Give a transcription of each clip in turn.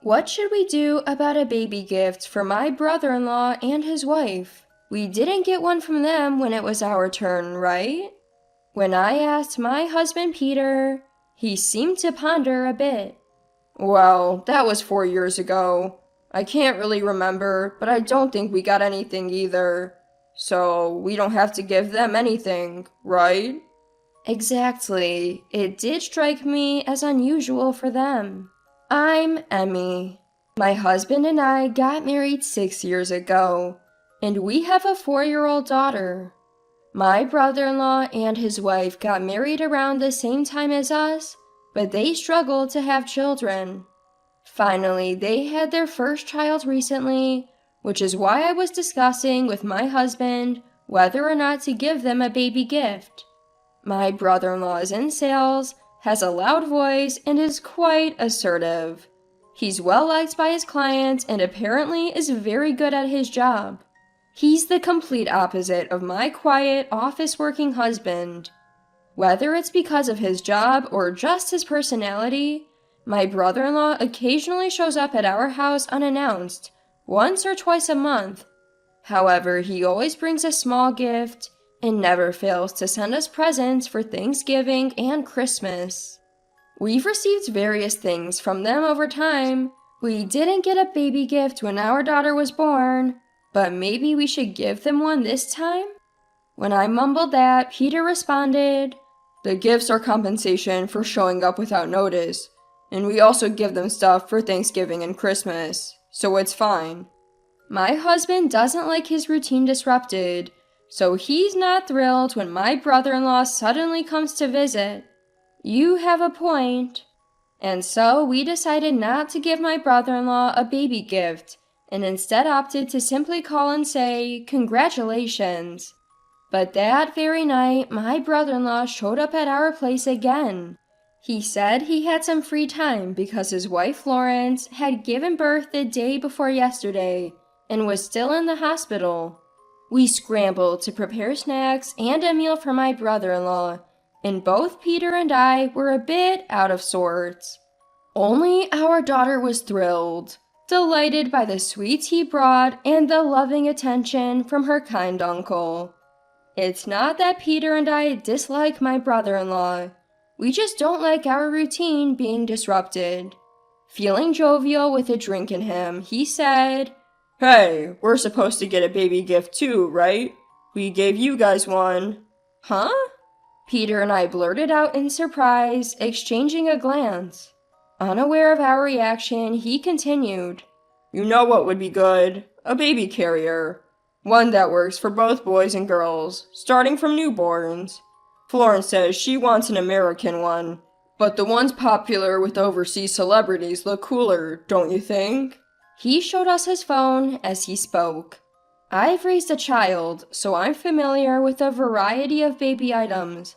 What should we do about a baby gift for my brother-in-law and his wife? We didn't get one from them when it was our turn, right? When I asked my husband Peter, he seemed to ponder a bit. Well, that was 4 years ago. I can't really remember, but I don't think we got anything either. So, we don't have to give them anything, right? Exactly. It did strike me as unusual for them. I'm Emmy. My husband and I got married 6 years ago, and we have a 4-year-old daughter. My brother-in-law and his wife got married around the same time as us, but they struggled to have children. Finally, they had their first child recently, which is why I was discussing with my husband whether or not to give them a baby gift. My brother-in-law is in sales, has a loud voice, and is quite assertive. He's well liked by his clients and apparently is very good at his job. He's the complete opposite of my quiet, office-working husband. Whether it's because of his job or just his personality, my brother-in-law occasionally shows up at our house unannounced, once or twice a month. However, he always brings a small gift and never fails to send us presents for Thanksgiving and Christmas. We've received various things from them over time. We didn't get a baby gift when our daughter was born, but maybe we should give them one this time? When I mumbled that, Peter responded, "The gifts are compensation for showing up without notice, and we also give them stuff for Thanksgiving and Christmas, so it's fine." My husband doesn't like his routine disrupted, so he's not thrilled when my brother-in-law suddenly comes to visit. You have a point. And so we decided not to give my brother-in-law a baby gift, and instead opted to simply call and say, "Congratulations." But that very night, my brother-in-law showed up at our place again. He said he had some free time because his wife Florence had given birth the day before yesterday and was still in the hospital. We scrambled to prepare snacks and a meal for my brother-in-law, and both Peter and I were a bit out of sorts. Only our daughter was thrilled, delighted by the sweets he brought and the loving attention from her kind uncle. It's not that Peter and I dislike my brother-in-law. We just don't like our routine being disrupted. Feeling jovial with a drink in him, he said, "Hey, we're supposed to get a baby gift too, right? We gave you guys one." "Huh?" Peter and I blurted out in surprise, exchanging a glance. Unaware of our reaction, he continued, "You know what would be good? A baby carrier. One that works for both boys and girls, starting from newborns. Florence says she wants an American one, but the ones popular with overseas celebrities look cooler, don't you think?" He showed us his phone as he spoke. I've raised a child, so I'm familiar with a variety of baby items.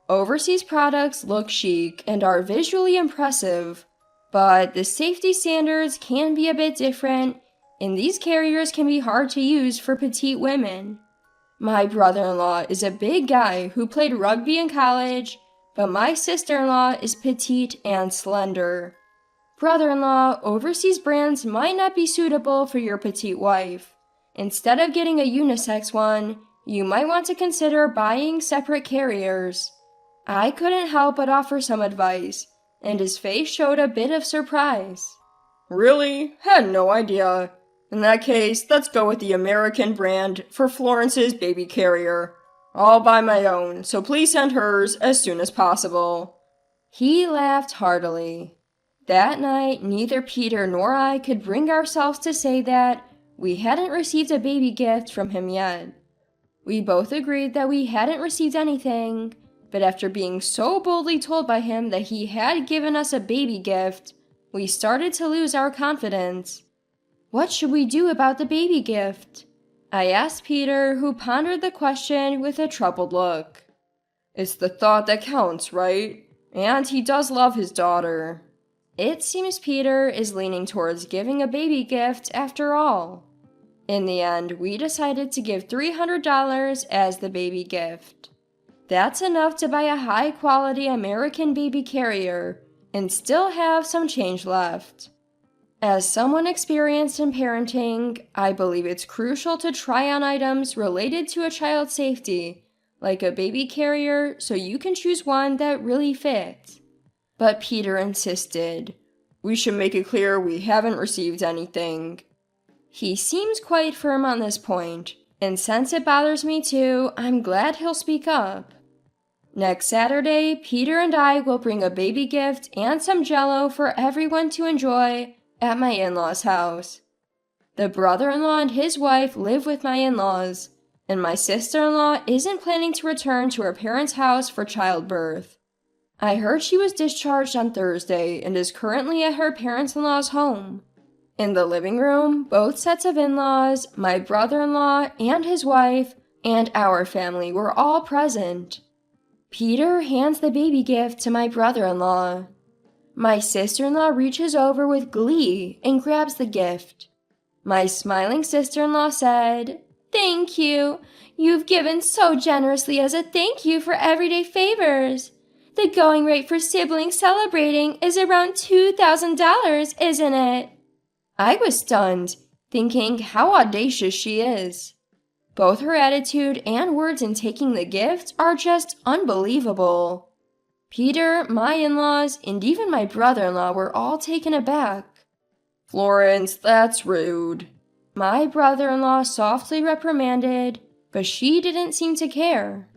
Overseas products look chic and are visually impressive, but the safety standards can be a bit different, and these carriers can be hard to use for petite women. My brother-in-law is a big guy who played rugby in college, but my sister-in-law is petite and slender. Brother-in-law, overseas brands might not be suitable for your petite wife. Instead of getting a unisex one, you might want to consider buying separate carriers. I couldn't help but offer some advice, and his face showed a bit of surprise. "Really? Had no idea. In that case, let's go with the American brand for Florence's baby carrier. I'll buy my own, so please send hers as soon as possible." He laughed heartily. That night, neither Peter nor I could bring ourselves to say that we hadn't received a baby gift from him yet. We both agreed that we hadn't received anything, but after being so boldly told by him that he had given us a baby gift, we started to lose our confidence. What should we do about the baby gift? I asked Peter, who pondered the question with a troubled look. It's the thought that counts, right? And he does love his daughter. It seems Peter is leaning towards giving a baby gift after all. In the end, we decided to give $300 as the baby gift. That's enough to buy a high-quality American baby carrier and still have some change left. As someone experienced in parenting, I believe it's crucial to try on items related to a child's safety, like a baby carrier, so you can choose one that really fits. But Peter insisted. We should make it clear we haven't received anything. He seems quite firm on this point, and since it bothers me too, I'm glad he'll speak up. Next Saturday, Peter and I will bring a baby gift and some Jell-O for everyone to enjoy at my in-laws' house. The brother-in-law and his wife live with my in-laws, and my sister-in-law isn't planning to return to her parents' house for childbirth. I heard she was discharged on Thursday and is currently at her parents-in-law's home. In the living room, both sets of in-laws, my brother-in-law and his wife, and our family were all present. Peter hands the baby gift to my brother-in-law. My sister-in-law reaches over with glee and grabs the gift. My smiling sister-in-law said, "Thank you. You've given so generously as a thank you for everyday favors. The going rate for siblings celebrating is around $2,000, isn't it?" I was stunned, thinking how audacious she is. Both her attitude and words in taking the gift are just unbelievable. Peter, my in-laws, and even my brother-in-law were all taken aback. "Florence, that's rude," my brother-in-law softly reprimanded, but she didn't seem to care.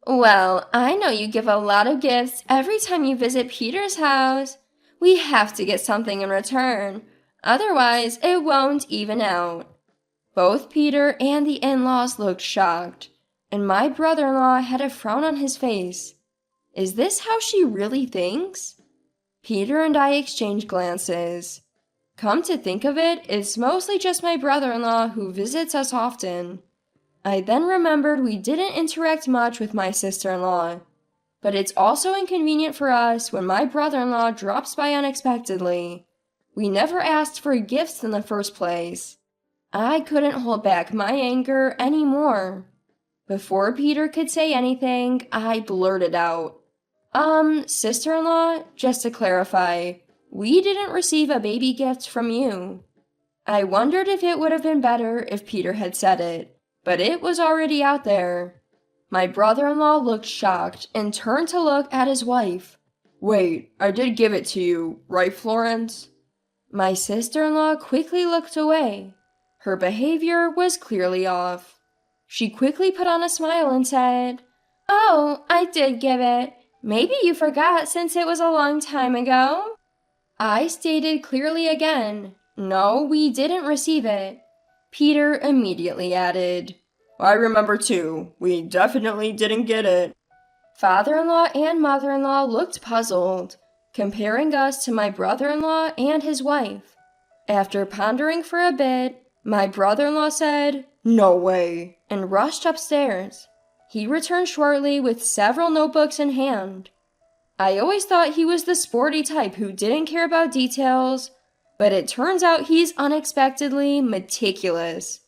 "Well, I know you give a lot of gifts every time you visit Peter's house. We have to get something in return, otherwise it won't even out." Both Peter and the in-laws looked shocked, and my brother-in-law had a frown on his face. Is this how she really thinks? Peter and I exchanged glances. Come to think of it, it's mostly just my brother-in-law who visits us often. I then remembered we didn't interact much with my sister-in-law. But it's also inconvenient for us when my brother-in-law drops by unexpectedly. We never asked for gifts in the first place. I couldn't hold back my anger anymore. Before Peter could say anything, I blurted out, sister-in-law, just to clarify, we didn't receive a baby gift from you." I wondered if it would have been better if Peter had said it, but it was already out there. My brother-in-law looked shocked and turned to look at his wife. "Wait, I did give it to you, right, Florence?" My sister-in-law quickly looked away. Her behavior was clearly off. She quickly put on a smile and said, "Oh, I did give it. Maybe you forgot since it was a long time ago." I stated clearly again, "No, we didn't receive it." Peter immediately added, "I remember too. We definitely didn't get it." Father-in-law and mother-in-law looked puzzled, comparing us to my brother-in-law and his wife. After pondering for a bit, my brother-in-law said, "No way," and rushed upstairs. He returned shortly with several notebooks in hand. I always thought he was the sporty type who didn't care about details, but it turns out he's unexpectedly meticulous.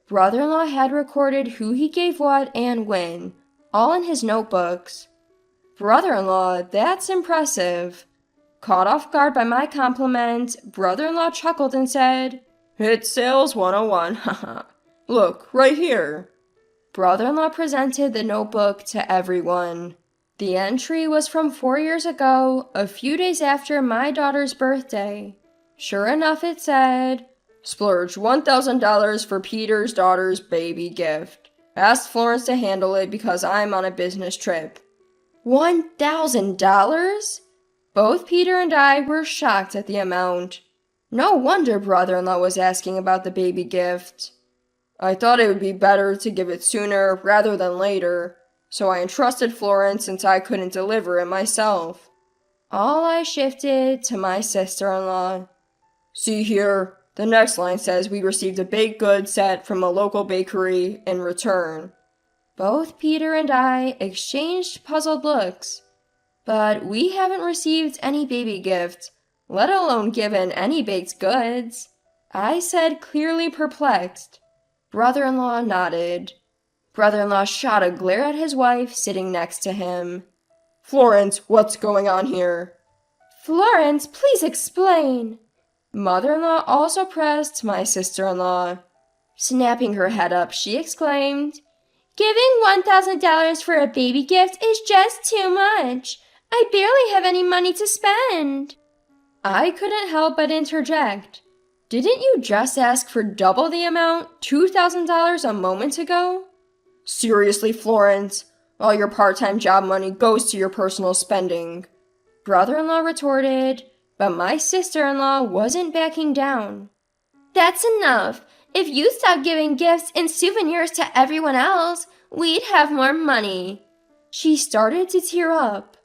Brother-in-law had recorded who he gave what and when, all in his notebooks. Brother-in-law, that's impressive. Caught off guard by my compliment, brother-in-law chuckled and said, "It's sales 101, haha. Look, right here." Brother-in-law presented the notebook to everyone. The entry was from 4 years ago, a few days after my daughter's birthday. Sure enough, it said, "Splurge $1,000 for Peter's daughter's baby gift. Asked Florence to handle it because I'm on a business trip." $1,000? Both Peter and I were shocked at the amount. No wonder brother-in-law was asking about the baby gift. "I thought it would be better to give it sooner rather than later, so I entrusted Florence since I couldn't deliver it myself." All I shifted to my sister-in-law. "See here, the next line says we received a baked goods set from a local bakery in return." Both Peter and I exchanged puzzled looks. But we haven't received any baby gift, let alone given any baked goods, I said, clearly perplexed. Brother-in-law nodded. Brother-in-law shot a glare at his wife sitting next to him. "Florence, what's going on here?" "Florence, please explain." Mother-in-law also pressed my sister-in-law. Snapping her head up, she exclaimed, "Giving $1,000 for a baby gift is just too much. I barely have any money to spend." I couldn't help but interject. "Didn't you just ask for double the amount, $2,000 a moment ago?" "Seriously, Florence, all your part-time job money goes to your personal spending," brother-in-law retorted, but my sister-in-law wasn't backing down. "That's enough. If you stop giving gifts and souvenirs to everyone else, we'd have more money." She started to tear up.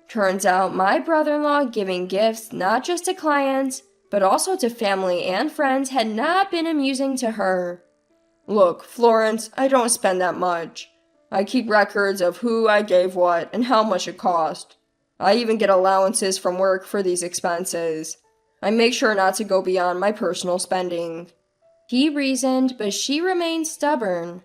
Turns out my brother-in-law giving gifts not just to clients, but also to family and friends had not been amusing to her. "Look, Florence, I don't spend that much. I keep records of who I gave what and how much it cost. I even get allowances from work for these expenses. I make sure not to go beyond my personal spending." He reasoned, but she remained stubborn.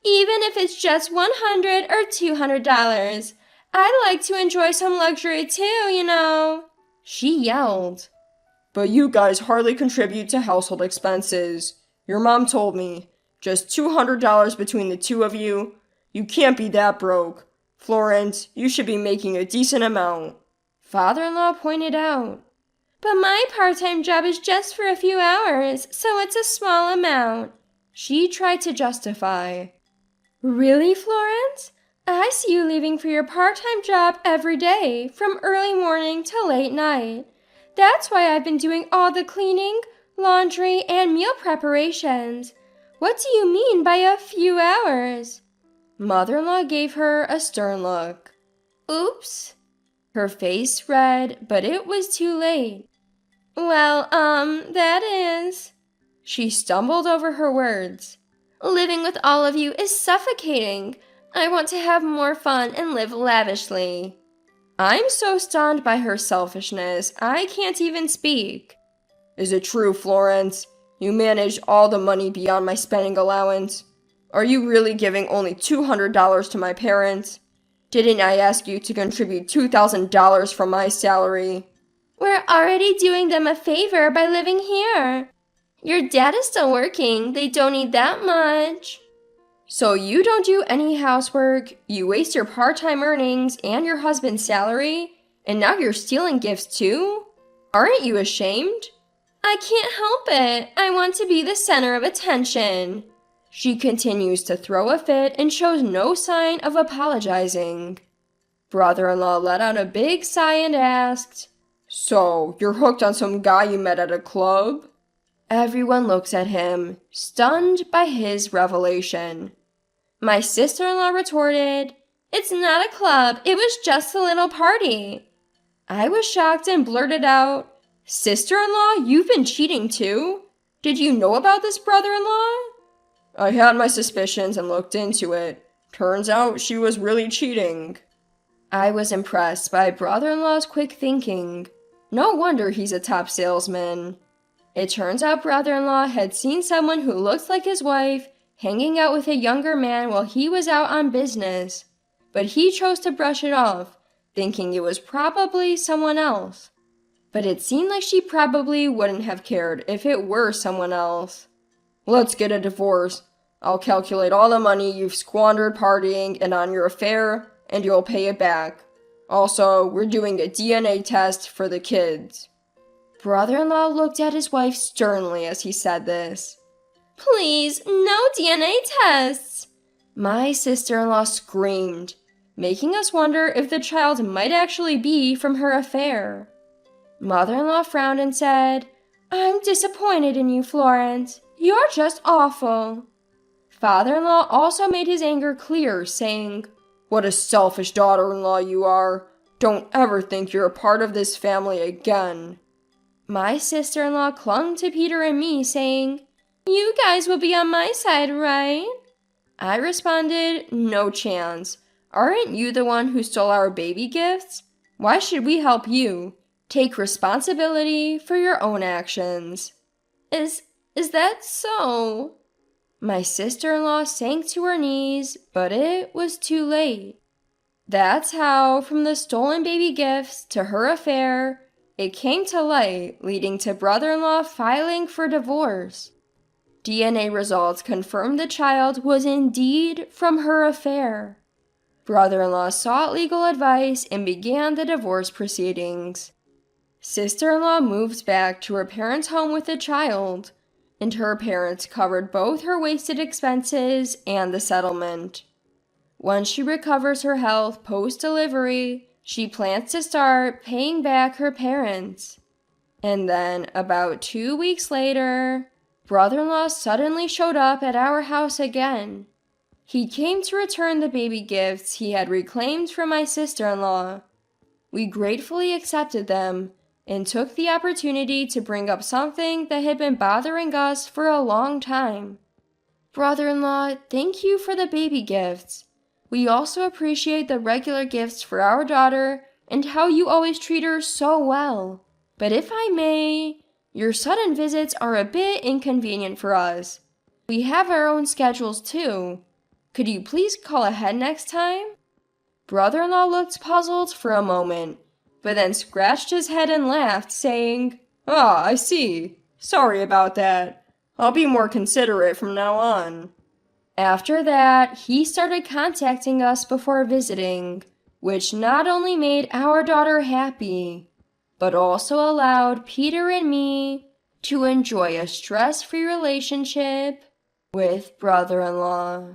"Even if it's just $100 or $200, I'd like to enjoy some luxury too, you know," she yelled. "But you guys hardly contribute to household expenses. Your mom told me. Just $200 between the two of you. You can't be that broke. Florence, you should be making a decent amount," father-in-law pointed out. "But my part-time job is just for a few hours, so it's a small amount," she tried to justify. "Really, Florence? I see you leaving for your part-time job every day, from early morning to late night. That's why I've been doing all the cleaning, laundry, and meal preparations. What do you mean by a few hours?" Mother-in-law gave her a stern look. "Oops." Her face red, but it was too late. "Well, that is..." She stumbled over her words. "Living with all of you is suffocating. I want to have more fun and live lavishly." I'm so stunned by her selfishness, I can't even speak. "Is it true, Florence? You manage all the money beyond my spending allowance? Are you really giving only $200 to my parents? Didn't I ask you to contribute $2,000 from my salary?" "We're already doing them a favor by living here. Your dad is still working. They don't need that much." "So you don't do any housework, you waste your part-time earnings and your husband's salary, and now you're stealing gifts too? Aren't you ashamed?" "I can't help it. I want to be the center of attention." She continues to throw a fit and shows no sign of apologizing. Brother-in-law let out a big sigh and asked, "So, you're hooked on some guy you met at a club?" Everyone looks at him, stunned by his revelation. My sister-in-law retorted, "It's not a club, it was just a little party." I was shocked and blurted out, "Sister-in-law, you've been cheating too? Did you know about this brother-in-law?" "I had my suspicions and looked into it. Turns out she was really cheating." I was impressed by brother-in-law's quick thinking. No wonder he's a top salesman. It turns out brother-in-law had seen someone who looked like his wife hanging out with a younger man while he was out on business, but he chose to brush it off, thinking it was probably someone else. But it seemed like she probably wouldn't have cared if it were someone else. "Let's get a divorce. I'll calculate all the money you've squandered partying and on your affair, and you'll pay it back. Also, we're doing a DNA test for the kids." Brother-in-law looked at his wife sternly as he said this. "Please, no DNA tests!" My sister-in-law screamed, making us wonder if the child might actually be from her affair. Mother-in-law frowned and said, "I'm disappointed in you, Florence. You're just awful." Father-in-law also made his anger clear, saying, "What a selfish daughter-in-law you are. Don't ever think you're a part of this family again." My sister-in-law clung to Peter and me, saying, "You guys will be on my side, right?" I responded, "No chance. Aren't you the one who stole our baby gifts? Why should we help you? Take responsibility for your own actions." Is that so?" My sister-in-law sank to her knees, but it was too late. That's how, from the stolen baby gifts to her affair, It came to light, leading to brother-in-law filing for divorce. DNA results confirmed the child was indeed from her affair. Brother-in-law sought legal advice and began the divorce proceedings. Sister-in-law moved back to her parents' home with the child, and her parents covered both her wasted expenses and the settlement. Once she recovers her health post-delivery, she plans to start paying back her parents. And then, about 2 weeks later, brother-in-law suddenly showed up at our house again. He came to return the baby gifts he had reclaimed from my sister-in-law. We gratefully accepted them and took the opportunity to bring up something that had been bothering us for a long time. Brother-in-law, thank you for the baby gifts. We also appreciate the regular gifts for our daughter and how you always treat her so well. But if I may, your sudden visits are a bit inconvenient for us. We have our own schedules too. Could you please call ahead next time? Brother-in-law looked puzzled for a moment, but then scratched his head and laughed, saying, "Ah, I see. Sorry about that. I'll be more considerate from now on." After that, he started contacting us before visiting, which not only made our daughter happy, but also allowed Peter and me to enjoy a stress-free relationship with brother-in-law.